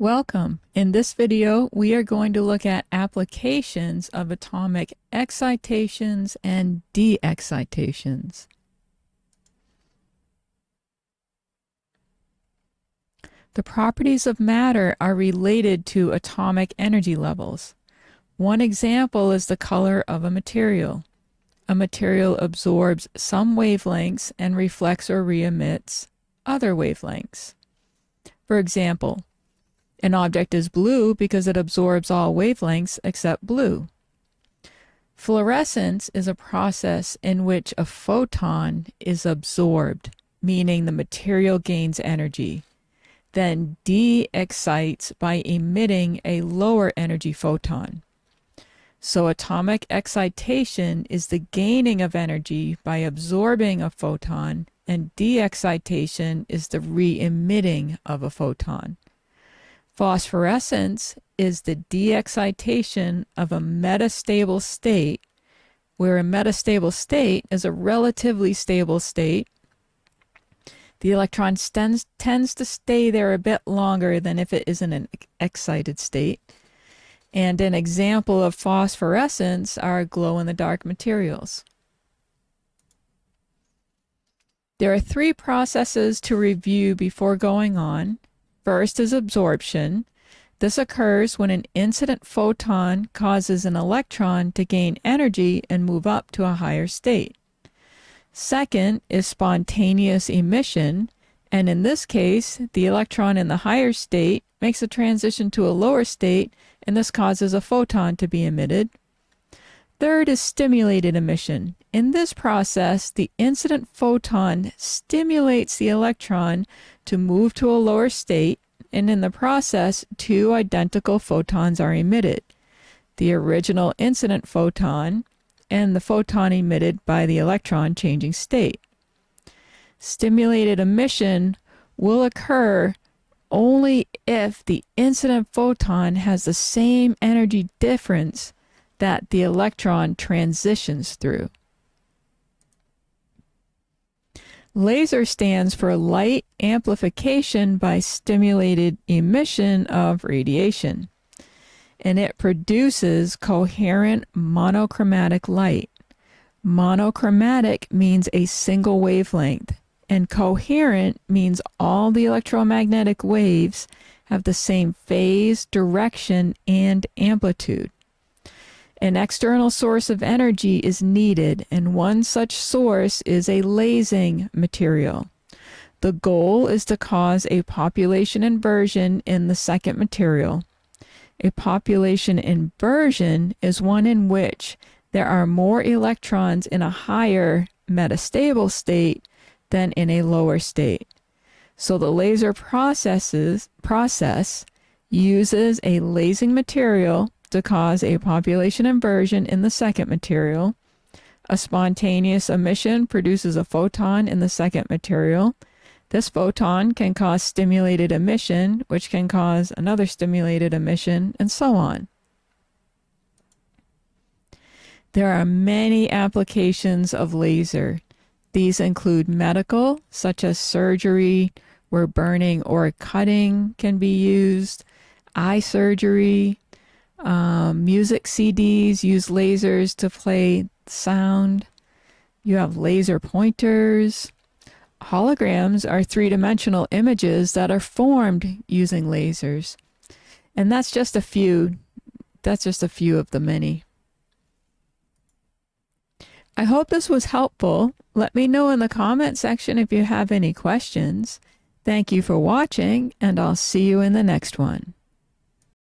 Welcome. In this video, we are going to look at applications of atomic excitations and de-excitations. The properties of matter are related to atomic energy levels. One example is the color of a material. A material absorbs some wavelengths and reflects or re-emits other wavelengths. For example, an object is blue because it absorbs all wavelengths except blue. Fluorescence is a process in which a photon is absorbed, meaning the material gains energy, then de-excites by emitting a lower energy photon. So atomic excitation is the gaining of energy by absorbing a photon, and de-excitation is the re-emitting of a photon. Phosphorescence is the de-excitation of a metastable state, where a metastable state is a relatively stable state. The electron tends to stay there a bit longer than if it is in an excited state. And an example of phosphorescence are glow-in-the-dark materials. There are three processes to review before going on. First is absorption. This occurs when an incident photon causes an electron to gain energy and move up to a higher state. Second is spontaneous emission, and in this case, the electron in the higher state makes a transition to a lower state, and this causes a photon to be emitted. Third is stimulated emission. In this process, the incident photon stimulates the electron to move to a lower state, and in the process, two identical photons are emitted: the original incident photon and the photon emitted by the electron changing state. Stimulated emission will occur only if the incident photon has the same energy difference that the electron transitions through. Laser stands for light amplification by stimulated emission of radiation, and it produces coherent monochromatic light. Monochromatic means a single wavelength, and coherent means all the electromagnetic waves have the same phase, direction, and amplitude. An external source of energy is needed, and one such source is a lasing material. The goal is to cause a population inversion in the second material. A population inversion is one in which there are more electrons in a higher metastable state than in a lower state. So the laser process uses a lasing material to cause a population inversion in the second material. A spontaneous emission produces a photon in the second material. This photon can cause stimulated emission, which can cause another stimulated emission, and so on. There are many applications of laser. These include medical, such as surgery, where burning or cutting can be used, eye surgery. Music CDs use lasers to play sound. You have laser pointers. Holograms are three-dimensional images that are formed using lasers. And that's just a few of the many. I hope this was helpful. Let me know in the comment section if you have any questions. Thank you for watching, and I'll see you in the next one.